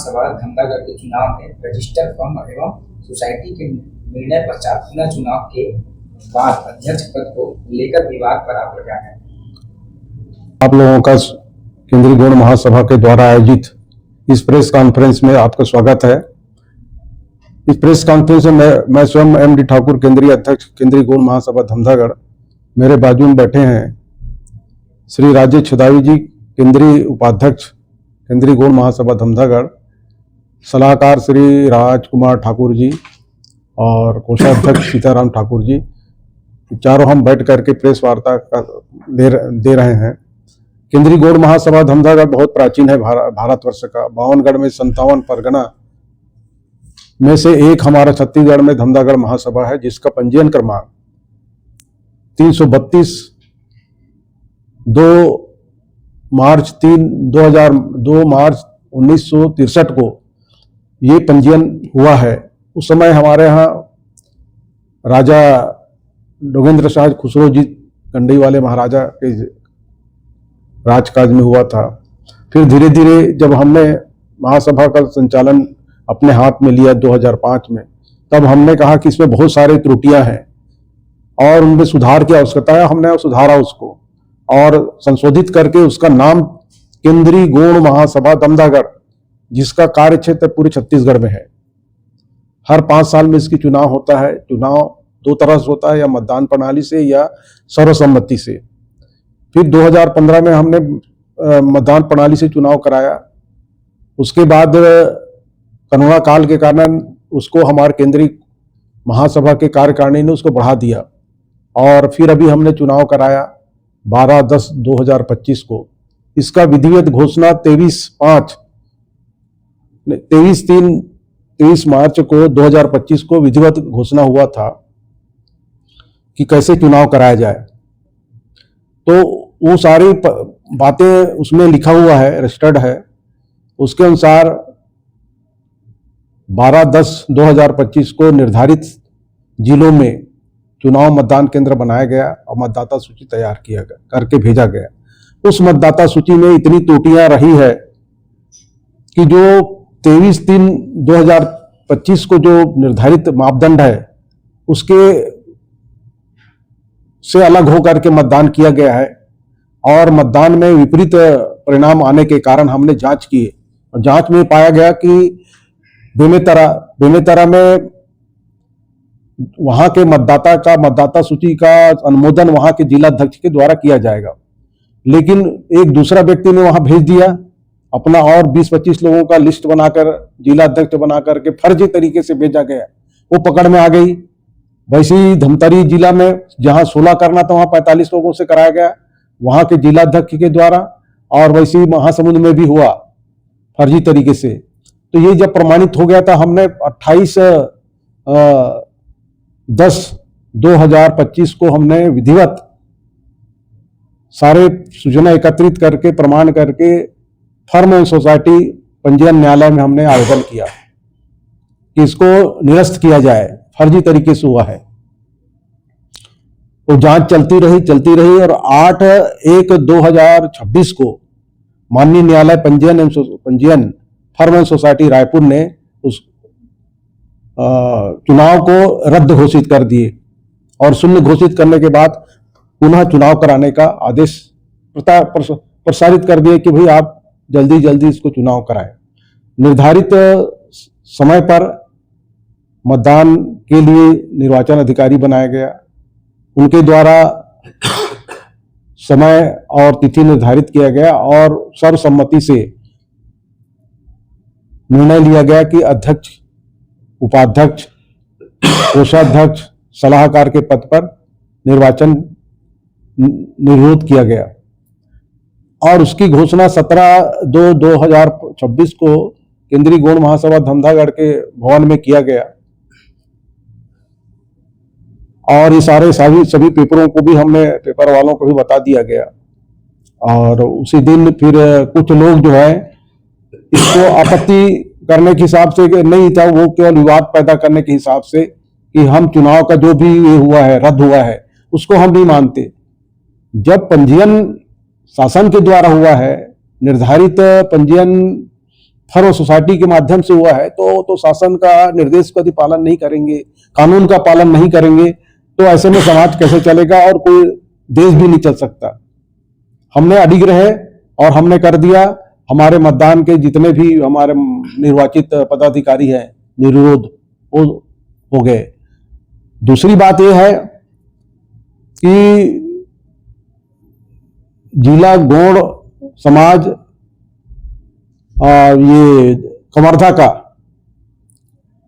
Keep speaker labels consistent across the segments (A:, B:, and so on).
A: महासभा धमदागढ़ के चुनाव में रजिस्टर फर्म एवं सोसाइटी के निर्णय पश्चात पुनः चुनाव के बाद अध्यक्ष पद को लेकर विवाद पर आप क्या है?
B: आप लोगों का केंद्रीय गौड़ महासभा के द्वारा आयोजित इस प्रेस कॉन्फ्रेंस में आपका स्वागत है। इस प्रेस कॉन्फ्रेंस में मैं स्वयं एम.डी. ठाकुर, केंद्रीय अध्यक्ष केंद्रीय गौड़ महासभा धमदागढ़, मेरे बाजू में बैठे हैं श्री राजेश छदावी जी, केंद्रीय उपाध्यक्ष केंद्रीय गौड़ महासभा धमदागढ़, सलाहकार श्री राजकुमार ठाकुर जी और कोषाध्यक्ष सीताराम ठाकुर जी। चारों हम बैठ करके प्रेस वार्ता का दे रहे हैं। केंद्रीय गौड़ महासभा धमदागढ़ बहुत प्राचीन है भारतवर्ष का। 52गढ़ में 57 परगना में से एक हमारा छत्तीसगढ़ में धमदागढ़ महासभा है, जिसका पंजीयन क्रमांक 332 2 मार्च 1963 को ये पंजीयन हुआ है। उस समय हमारे यहाँ राजा डोगेंद्र शाह खुसरो जी कंडी वाले महाराजा के राजकाज में हुआ था। फिर धीरे धीरे जब हमने महासभा का संचालन अपने हाथ में लिया 2005 में, तब हमने कहा कि इसमें बहुत सारी त्रुटियां हैं और उनमें सुधार की आवश्यकता है। हमने सुधारा उसको और संशोधित करके उसका नाम केंद्रीय गौड़ महासभा धमदागढ़, जिसका कार्य क्षेत्र पूरे छत्तीसगढ़ में है। हर 5 साल में इसकी चुनाव होता है। चुनाव 2 तरह से होता है, या मतदान प्रणाली से या सर्वसम्मति से। फिर 2015 में हमने मतदान प्रणाली से चुनाव कराया। उसके बाद कोरोना काल के कारण उसको हमारे केंद्रीय महासभा के कार्यकारिणी ने उसको बढ़ा दिया और फिर अभी हमने चुनाव कराया 12/10/2025 को। इसका विधिवत घोषणा 23 मार्च को 2025 को विधिवत घोषणा हुआ था कि कैसे चुनाव कराया जाए। तो वो सारी बातें उसमें लिखा हुआ है, रजिस्टर्ड है। उसके अनुसार 12/10/2025 को निर्धारित जिलों में चुनाव मतदान केंद्र बनाया गया और मतदाता सूची तैयार किया गया, करके भेजा गया। उस मतदाता सूची में इतनी त्रुटियां रही है कि जो 23/3/2025 को जो निर्धारित मापदंड है उसके से अलग होकर के मतदान किया गया है और मतदान में विपरीत परिणाम आने के कारण हमने जांच किए और जांच में पाया गया कि बेमेतरा में वहां के मतदाता सूची का अनुमोदन वहां के जिला अध्यक्ष के द्वारा किया जाएगा, लेकिन एक दूसरा व्यक्ति ने वहां भेज दिया अपना और 20-25 लोगों का लिस्ट बनाकर, जिला अध्यक्ष बनाकर के फर्जी तरीके से भेजा गया। वो पकड़ में आ गई। वैसे ही धमतरी जिला में जहां 16 करना था वहां 45 लोगों से कराया गया वहां के जिला अध्यक्ष के द्वारा, और वैसे ही महासमुंद में भी हुआ फर्जी तरीके से। तो ये जब प्रमाणित हो गया था, हमने 28/10/2025 को हमने विधिवत सारे सूचना एकत्रित करके प्रमाण करके फर्म एंड सोसाइटी पंजीयन न्यायालय में हमने आवेदन किया कि इसको निरस्त किया जाए, फर्जी तरीके से हुआ है। वो जांच चलती रही और 8/1/2026 को माननीय न्यायालय पंजीयन फर्म एंड सोसाइटी रायपुर ने उस चुनाव को रद्द घोषित कर दिए और शून्य घोषित करने के बाद पुनः चुनाव कराने का आदेश प्रसारित कर दिए कि भाई आप जल्दी इसको चुनाव कराएं। निर्धारित समय पर मतदान के लिए निर्वाचन अधिकारी बनाया गया। उनके द्वारा समय और तिथि निर्धारित किया गया और सर्वसम्मति से निर्णय लिया गया कि अध्यक्ष, उपाध्यक्ष, कोषाध्यक्ष, सलाहकार के पद पर निर्वाचन निर्विरोध किया गया और उसकी घोषणा 17/2/2026 को केंद्रीय गौड़ महासभा धमदागढ़ के भवन में किया गया और ये सभी पेपरों को भी हमने, पेपर वालों को भी बता दिया गया। और उसी दिन फिर कुछ लोग जो है इसको आपत्ति करने के हिसाब से नहीं था, वो केवल विवाद पैदा करने के हिसाब से कि हम चुनाव का जो भी ये हुआ है, रद्द हुआ है, उसको हम नहीं मानते। जब पंजीयन शासन के द्वारा हुआ है, निर्धारित पंजीयन फर्म सोसाइटी के माध्यम से हुआ है, तो शासन का निर्देश का यदि पालन नहीं करेंगे, कानून का पालन नहीं करेंगे, तो ऐसे में समाज कैसे चलेगा और कोई देश भी नहीं चल सकता। हमने अडिग रहे और हमने कर दिया। हमारे मतदान के जितने भी हमारे निर्वाचित पदाधिकारी हैं निर्विरोध वो हो गए। दूसरी बात यह है कि जिला गौड़ समाज ये कवर्धा का,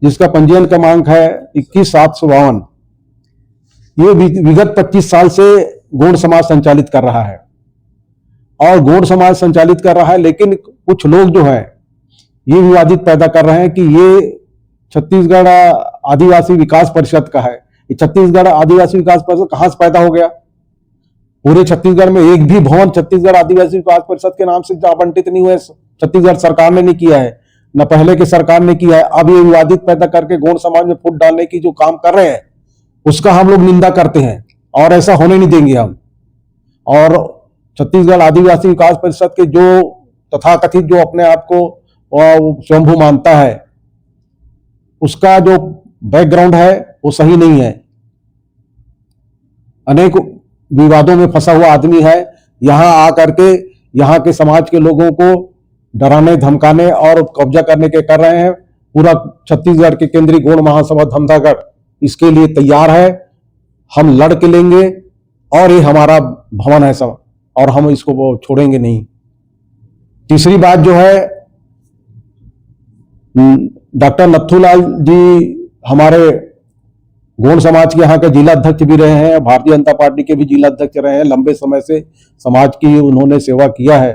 B: जिसका पंजीयन क्रमांक है 21,752, ये विगत 25 साल से गौड़ समाज संचालित कर रहा है और गौड़ समाज संचालित कर रहा है। लेकिन कुछ लोग जो है ये विवादित पैदा कर रहे हैं कि ये छत्तीसगढ़ आदिवासी विकास परिषद का है। ये छत्तीसगढ़ आदिवासी विकास परिषद कहां से पैदा हो गया? पूरे छत्तीसगढ़ में एक भी भवन छत्तीसगढ़ आदिवासी विकास परिषद के नाम से आवंटित नहीं हुए। छत्तीसगढ़ सरकार ने नहीं किया है, न पहले की सरकार ने किया है। अब ये विवादित पैदा करके गौड़ समाज में फूट डालने की जो काम कर रहे हैं उसका हम लोग निंदा करते हैं और ऐसा होने नहीं देंगे हम। और छत्तीसगढ़ आदिवासी विकास परिषद के जो तथाकथित जो अपने आप को स्वयंभू मानता है, उसका जो बैकग्राउंड है वो सही नहीं है। अनेक विवादों में फंसा हुआ आदमी है। यहां आकर के यहां के समाज के लोगों को डराने धमकाने और कब्जा करने के कर रहे हैं। पूरा छत्तीसगढ़ के केंद्रीय गौड़ महासभा धमधागढ़ इसके लिए तैयार है। हम लड़ के लेंगे और ये हमारा भवन है सब, और हम इसको छोड़ेंगे नहीं। तीसरी बात जो है, डॉक्टर नथुलाल जी हमारे गौड़ समाज के यहाँ के जिला अध्यक्ष भी रहे हैं, भारतीय जनता पार्टी के भी जिला अध्यक्ष रहे हैं। लंबे समय से समाज की उन्होंने सेवा किया है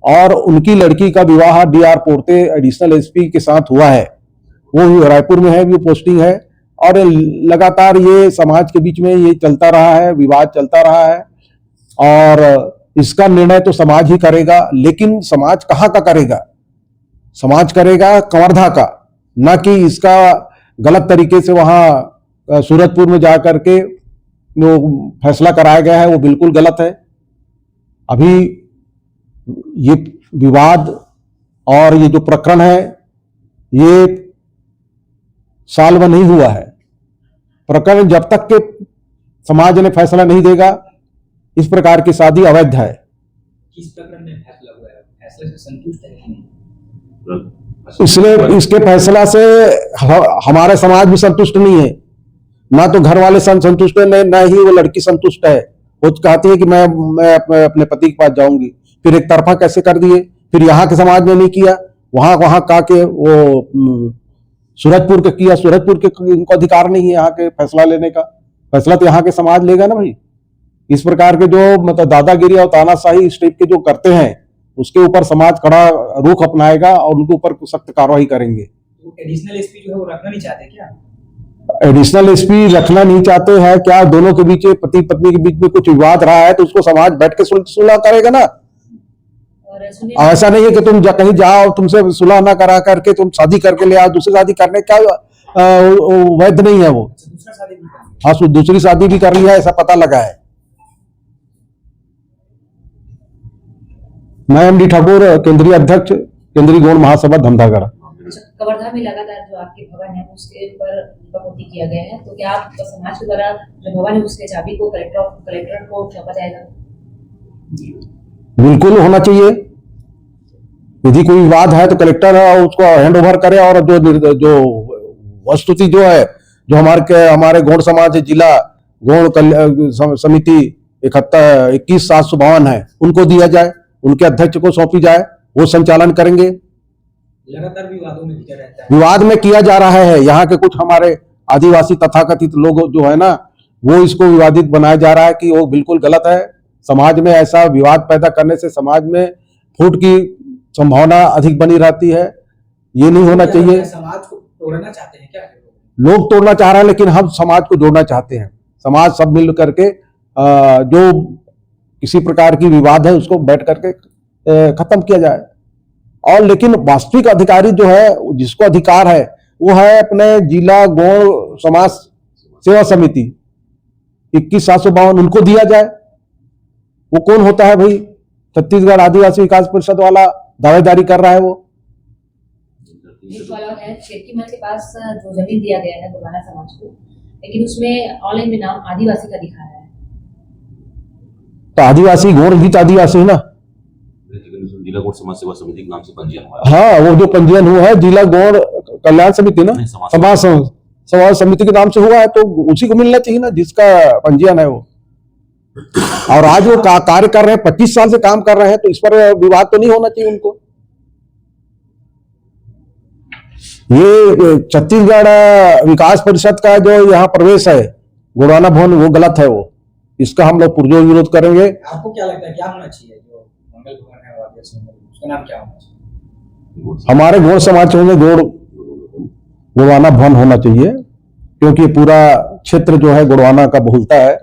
B: और उनकी लड़की का विवाह डीआर पोर्ते एडिशनल एसपी के साथ हुआ है। वो रायपुर में है, भी पोस्टिंग है और लगातार ये समाज के बीच में ये चलता रहा है, विवाद चलता रहा है और इसका निर्णय तो समाज ही करेगा। लेकिन समाज कहाँ का करेगा? समाज करेगा कवर्धा का, न कि इसका गलत तरीके से वहां सूरजपुर में जाकर के जो फैसला कराया गया है वो बिल्कुल गलत है। अभी ये विवाद और ये जो प्रकरण है ये साल भर नहीं हुआ है। प्रकरण जब तक के समाज ने फैसला नहीं देगा, इस प्रकार की शादी अवैध है।
A: किस प्रकरण में फैसला हुआ है? फैसले से संतुष्ट है कि नहीं?
B: इसलिए इसके फैसला से हमारे समाज भी संतुष्ट नहीं है, ना तो घर वाले संतुष्ट है, ना ही वो लड़की संतुष्ट है। वो कहती है कि मैं अपने पति के पास जाऊंगी। फिर एक तरफा कैसे कर दिए? फिर यहाँ के समाज ने नहीं किया, वहां का के वो सूरजपुर के किया। सूरजपुर के इनको अधिकार नहीं है यहाँ के फैसला लेने का। फैसला तो यहाँ के समाज लेगा ना भाई। इस प्रकार के जो मतलब दादागिरी और तानाशाही इस टाइप के जो करते हैं उसके ऊपर समाज कड़ा रुख अपनाएगा और उनके ऊपर सख्त कार्रवाई करेंगे।
A: तो एडिशनल एसपी जो है वो रखना नहीं चाहते क्या?
B: एडिशनल एसपी रखना नहीं चाहते हैं क्या? दोनों के बीच, पति पत्नी के बीच में कुछ विवाद रहा है तो उसको समाज बैठ के सुलह करेगा ना। ऐसा नहीं है कि तुम कहीं जाओ, तुमसे सुलह ना करा करके तुम शादी करके ले आओ। दूसरी शादी करने का वैध नहीं है वो।
A: दूसरा शादी भी करनी?
B: हाँ, दूसरी शादी भी कर ली है, ऐसा पता लगा है। मैं एमडी ठाकुर, केंद्रीय अध्यक्ष, केंद्रीय गौड़ महासभा धमधागढ़।
C: कवर्धा में लगातार जो आपके भवन है उसके ऊपर दीपावली किया गया है, तो क्या आप समाज के द्वारा जो भवन है उसके चाबी को कलेक्टर को सौंपा जाएगा?
B: बिल्कुल होना चाहिए। यदि कोई विवाद है तो कलेक्टर उसको हैंड ओवर करे और जो वस्तुति जो है, जो हमारे गौड़ समाज जिला गौड़ समिति 21,752 है, उनको दिया जाए, उनके अध्यक्ष को सौंपी जाए, वो संचालन करेंगे।
A: लगातार विवादों में किया रहता है।
B: विवाद में किया जा रहा है। यहाँ के कुछ हमारे आदिवासी तथाकथित लोग जो है ना, वो इसको विवादित बनाया जा रहा है कि वो बिल्कुल गलत है। समाज में ऐसा विवाद पैदा करने से समाज में फूट की संभावना अधिक बनी रहती है। ये नहीं होना चाहिए।
A: समाज को तोड़ना चाहते हैं क्या?
B: लोग तोड़ना चाह रहे हैं, लेकिन हम समाज को जोड़ना चाहते हैं। समाज सब मिल करके जो किसी प्रकार की विवाद है उसको बैठ करके खत्म किया जाए। और लेकिन वास्तविक अधिकारी जो है, जिसको अधिकार है, वो है अपने जिला गौड़ समाज सेवा समिति 21,752, उनको दिया जाए। वो कौन होता है भाई? छत्तीसगढ़ आदिवासी विकास परिषद वाला दावेदारी कर रहा है वो।
C: एक सवाल है, शेरकी महल के पास जो जमीन दिया गया है गोंडवाना समाज को, लेकिन उसमें ऑनलाइन में नाम आदिवासी का दिखा रहा है।
B: तो आदिवासी गोंड भी तो आदिवासी है ना।
D: जिला गोंड समाज सेवा समिति के नाम से पंजीयन हुआ है।
B: हाँ, वो जो पंजीयन हुआ है जिला गोंड कल्याण समिति ना,
D: नहीं,
B: समाज समिति के नाम से हुआ है, तो उसी को मिलना चाहिए ना जिसका पंजीयन है वो। और आज वो कार्य कर रहे हैं, 25 साल से काम कर रहे हैं, तो इस पर विवाद तो नहीं होना चाहिए उनको। ये छत्तीसगढ़ विकास परिषद का जो यहाँ प्रवेश है गोंडवाना भवन, वो गलत है। वो इसका हम लोग पुरजोर विरोध करेंगे।
A: आपको क्या लगता है क्या होना चाहिए जो मंगल भवन है और उसका नाम क्या होना चाहिए?
B: हमारे गौड़ समाज में गोंडवाना भवन होना चाहिए, क्योंकि पूरा क्षेत्र जो है गोंडवाना का बहुलता है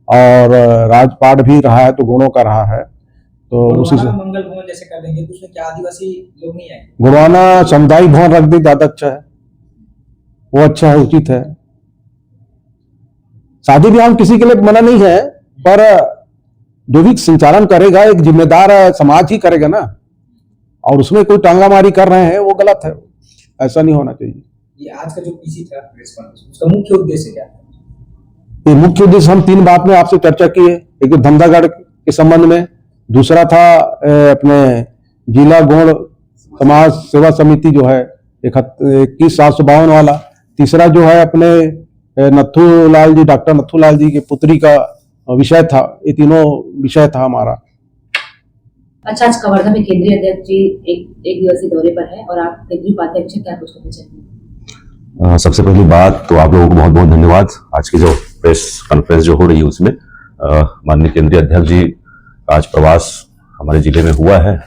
B: और राजपाट भी रहा है तो गोंडों का रहा है, तो उसी से
A: मंगल भवन जैसे कर देंगे तो उसमें क्या आदिवासी लोग नहीं आएंगे?
B: गोंडवाना सामुदायिक भवन रख दे, ज्यादा अच्छा है, वो अच्छा है, उचित है। शादी ब्याह किसी के लिए मना नहीं है, पर जो भी संचालन करेगा एक जिम्मेदार समाज ही करेगा ना, और उसमें कोई टांगामारी कर रहे हैं वो गलत है, ऐसा नहीं होना चाहिए।
A: ये आज का जो पीसी था प्रेस कॉन्फ्रेंस, उसका मुख्य उद्देश्य क्या था?
B: ये मुख्य उद्देश्य हम 3 बात में आपसे चर्चा की है। एक धमदागढ़ के संबंध में, दूसरा था अपने जिला गोंड समाज सेवा समिति जो है 21,752 वाला, तीसरा जो है अपने नथुलाल जी, डॉक्टर नथुलाल जी की पुत्री का विषय था। ये तीनों विषय था हमारा।
C: अच्छा, आज कवर्धा में केंद्रीय अध्यक्ष जी एक दिवसीय दौरे पर है और आप केंद्रीय उपाध्यक्ष क्या कुछ कहना चाहेंगे?
D: सबसे पहली बात तो आप लोगों को बहुत बहुत धन्यवाद। आज की जो प्रेस कॉन्फ्रेंस जो हो रही है उसमें माननीय केंद्रीय अध्यक्ष जी आज प्रवास हमारे जिले में हुआ है,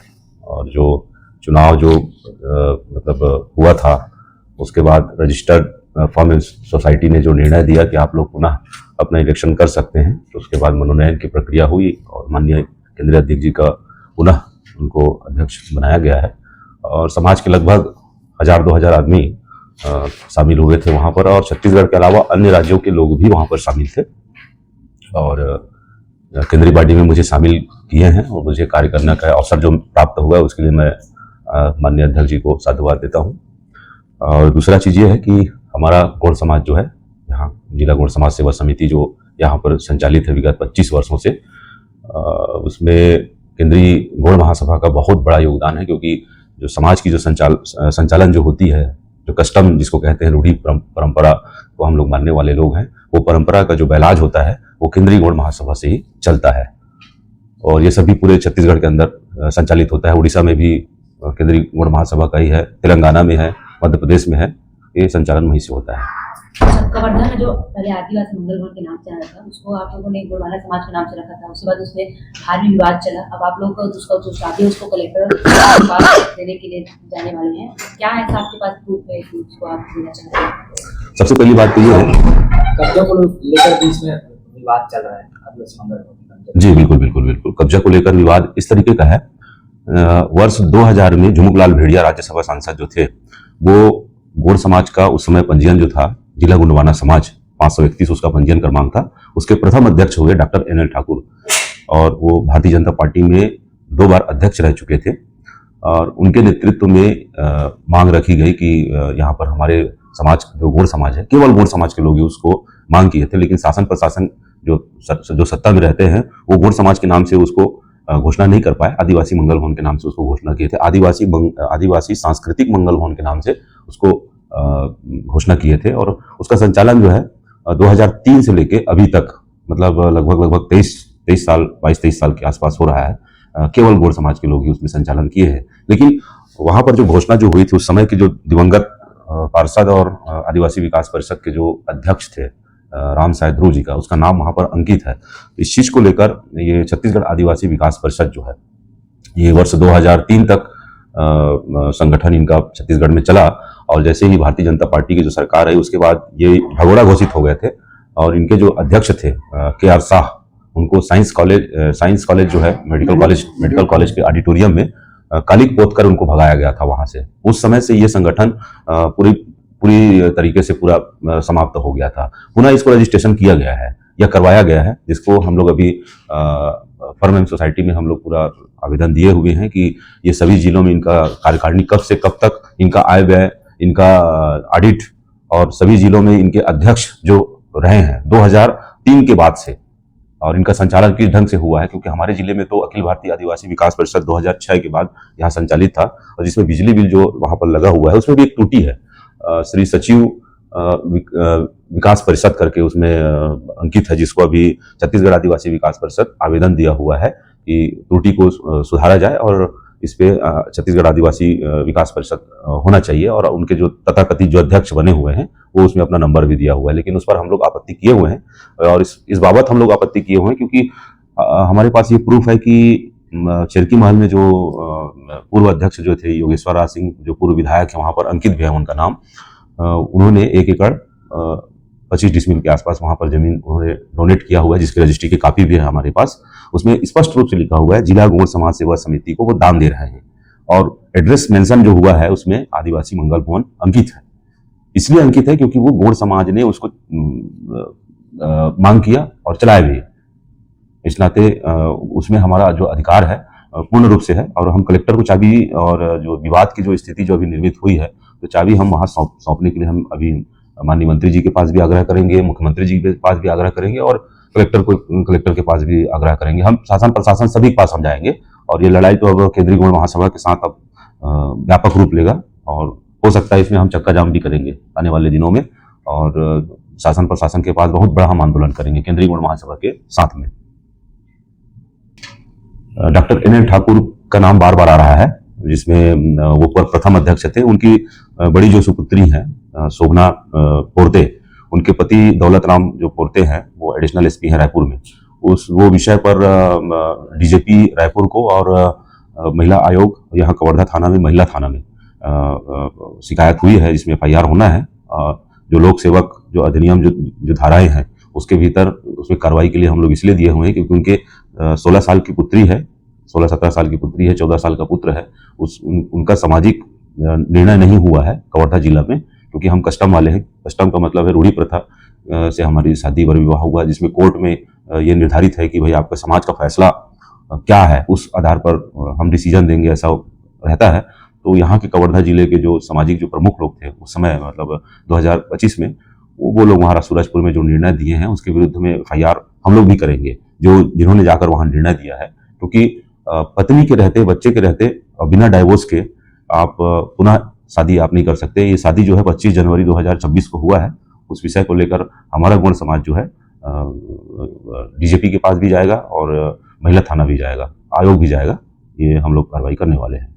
D: और जो चुनाव जो मतलब हुआ था उसके बाद रजिस्टर्ड फार्म सोसाइटी ने जो निर्णय दिया कि आप लोग पुनः अपना इलेक्शन कर सकते हैं, तो उसके बाद मनोनयन की प्रक्रिया हुई और माननीय केंद्रीय अध्यक्ष जी का पुनः उनको अध्यक्ष बनाया गया है। और समाज के लगभग 1000-2000 आदमी शामिल हुए थे वहाँ पर, और छत्तीसगढ़ के अलावा अन्य राज्यों के लोग भी वहाँ पर शामिल थे, और केंद्रीय बॉडी में मुझे शामिल किए हैं और मुझे कार्य करने का अवसर जो प्राप्त हुआ है उसके लिए मैं माननीय अध्यक्ष जी को साधुवाद देता हूँ। और दूसरा चीज़ ये है कि हमारा गौड़ समाज जो है यहाँ जिला गौड़ समाज सेवा समिति जो यहाँ पर संचालित है विगत 25 वर्षों से, उसमें केंद्रीय गौड़ महासभा का बहुत बड़ा योगदान है, क्योंकि जो समाज की जो संचालन जो होती है, जो कस्टम जिसको कहते हैं, रूढ़ी परंपरा को हम लोग मानने वाले लोग हैं, वो परंपरा का जो बैलाज होता है वो केंद्रीय गौड़ महासभा से ही चलता है, और ये सभी पूरे छत्तीसगढ़ के अंदर संचालित होता है। उड़ीसा में भी केंद्रीय गौड़ महासभा का ही है, तेलंगाना में है, मध्य प्रदेश में है, ये संचालन वहीं से होता है।
C: कवर्धा में जो पहले आदिवासी मंगल भवन के नाम से आया था उसको आप लोगों ने गोंडवाना समाज के नाम से रखा था, उसके बाद उसमें भारी विवाद चला। अब आप लोग उसका जो शादी है उसको कलेक्टर के पास देने के लिए जाने वाले हैं, क्या ऐसा आपके पास प्रूफ है कि उसको आप देना चाहते हैं?
D: सबसे पहली बात तो ये है,
A: कब्जा को लेकर बीच में विवाद चल रहा है आदिवासी मंगल भवन।
D: जी बिल्कुल बिल्कुल बिल्कुल, कब्जा को लेकर विवाद इस तरीके का है। वर्ष 2000 में झुमुकलाल भेड़िया राज्यसभा सांसद जो थे, वो गौड़ समाज का उस समय पंजीयन जो था जिला गोंडवाना समाज 531 उसका पंजीयन क्रमांक था, उसके प्रथम अध्यक्ष हुए डॉक्टर NL ठाकुर, और वो भारतीय जनता पार्टी में 2 बार अध्यक्ष रह चुके थे। और उनके नेतृत्व में मांग रखी गई कि यहाँ पर हमारे समाज जो गौड़ समाज है, केवल गौड़ समाज के लोग ही उसको मांग किए थे, लेकिन शासन प्रशासन जो सत्ता में रहते हैं वो गौड़ समाज के नाम से उसको घोषणा नहीं कर पाए, आदिवासी मंगल भवन के नाम से उसको घोषणा किए थे, आदिवासी सांस्कृतिक मंगल भवन के नाम से उसको घोषणा किए थे। और उसका संचालन जो है 2003 से लेके अभी तक मतलब लगभग 22 साल के आसपास हो रहा है। केवल गौड़ समाज के लोग ही उसमें संचालन किए हैं, लेकिन वहां पर जो घोषणा जो हुई थी उस समय के जो दिवंगत पार्षद और आदिवासी विकास परिषद के जो अध्यक्ष थे राम साय ध्रुव जी का, उसका नाम वहां पर अंकित है। इस चीज को लेकर ये छत्तीसगढ़ आदिवासी विकास परिषद जो है, ये वर्ष 2003 तक संगठन इनका छत्तीसगढ़ में चला, और जैसे ही भारतीय जनता पार्टी की जो सरकार है उसके बाद ये भगोड़ा घोषित हो गए थे। और इनके जो अध्यक्ष थे KR शाह, उनको साइंस कॉलेज जो है मेडिकल कॉलेज के ऑडिटोरियम में कालिक पोत कर उनको भगाया गया था वहां से। उस समय से ये संगठन पूरी तरीके से पूरा समाप्त हो गया था। पुनः इसको रजिस्ट्रेशन किया गया है या करवाया गया है, जिसको हम लोग अभी फर्म एवं सोसाइटी में हम लोग पूरा आवेदन दिए हुए हैं कि ये सभी जिलों में इनका कार्यकारिणी कब से कब तक, इनका आय व्यय, इनका ऑडिट और सभी जिलों में इनके अध्यक्ष जो रहे हैं 2003 के बाद से, और इनका संचालन किस ढंग से हुआ है, क्योंकि हमारे जिले में तो अखिल भारतीय आदिवासी विकास परिषद 2006 के बाद यहाँ संचालित था, और जिसमें बिजली बिल जो वहाँ पर लगा हुआ है उसमें भी एक त्रुटि है। श्री सचिव विकास परिषद करके उसमें अंकित है, जिसको अभी छत्तीसगढ़ आदिवासी विकास परिषद आवेदन दिया हुआ है कि त्रुटि को सुधारा जाए और इस पे छत्तीसगढ़ आदिवासी विकास परिषद होना चाहिए, और उनके जो तथाकथित जो अध्यक्ष बने हुए हैं वो उसमें अपना नंबर भी दिया हुआ है, लेकिन उस पर हम लोग आपत्ति किए हुए हैं। और इस बाबत हम लोग आपत्ति किए हुए हैं क्योंकि हमारे पास ये प्रूफ है कि चिरकी महल में जो पूर्व अध्यक्ष जो थे योगेश्वर राज सिंह, जो पूर्व विधायक है, वहाँ पर अंकित भी है उनका नाम, उन्होंने 1 एकड़ 25 डिसमिल के आसपास वहाँ पर जमीन उन्होंने डोनेट किया हुआ है, जिसकी रजिस्ट्री की कॉपी भी है हमारे पास। उसमें स्पष्ट रूप से लिखा हुआ है जिला गौड़ समाज सेवा समिति को वो दान दे रहे हैं, और एड्रेस मेंशन जो हुआ है उसमें आदिवासी मंगल भवन अंकित है। इसलिए अंकित है क्योंकि वो गौड़ समाज ने उसको मांग किया और चलाया भी। इस नाते उसमें हमारा जो अधिकार है पूर्ण रूप से है, और हम कलेक्टर को चाबी और जो विवाद की जो स्थिति जो अभी निर्मित हुई है तो चाबी हम वहाँ सौंपने के लिए हम अभी माननीय मंत्री जी के पास भी आग्रह करेंगे, मुख्यमंत्री जी के पास भी आग्रह करेंगे, और कलेक्टर के पास भी आग्रह करेंगे। हम शासन प्रशासन सभी के पास हम जाएंगे, और ये लड़ाई तो अब केंद्रीय गौड़ महासभा के साथ अब व्यापक रूप लेगा, और हो सकता है इसमें हम चक्का जाम भी करेंगे आने वाले दिनों में, और शासन प्रशासन के पास बहुत बड़ा हम आंदोलन करेंगे केंद्रीय गौड़ महासभा के साथ में। डॉक्टर NL ठाकुर का नाम बार बार आ रहा है, जिसमें वो प्रथम अध्यक्ष थे। उनकी बड़ी जो सुपुत्री हैं शोभना पोर्ते, उनके पति दौलत राम जो पोर्ते हैं वो एडिशनल SP हैं रायपुर में। वो विषय पर DJP रायपुर को और महिला आयोग यहाँ कवर्धा थाना में, महिला थाना में शिकायत हुई है, जिसमें FIR होना है। जो लोक सेवक जो अधिनियम जो धाराएं हैं उसके भीतर उसमें कार्रवाई के लिए हम लोग इसलिए दिए हुए हैं क्योंकि उनके 16 साल की पुत्री है, 16-17 साल की पुत्री है, 14 साल का पुत्र है। उनका सामाजिक निर्णय नहीं हुआ है कवर्धा जिला में, क्योंकि हम कस्टम वाले हैं। कस्टम का मतलब है रूढ़ी प्रथा से हमारी शादी व विवाह हुआ, जिसमें कोर्ट में ये निर्धारित है कि भाई आपका समाज का फैसला क्या है, उस आधार पर हम डिसीजन देंगे, ऐसा रहता है। तो यहाँ के कवर्धा जिले के जो सामाजिक जो प्रमुख लोग थे उस समय मतलब 2025 में वो लोग वहाँ सूरजपुर में जो निर्णय दिए हैं उसके विरुद्ध में FIR हम लोग भी करेंगे, जिन्होंने जाकर वहाँ निर्णय दिया है। क्योंकि पत्नी के रहते, बच्चे के रहते और बिना डाइवोर्स के आप पुनः शादी आप नहीं कर सकते। ये शादी जो है 25 जनवरी 2026 को हुआ है। उस विषय को लेकर हमारा गौड़ समाज जो है DJP के पास भी जाएगा और महिला थाना भी जाएगा, आयोग भी जाएगा। ये हम लोग कार्रवाई करने वाले हैं।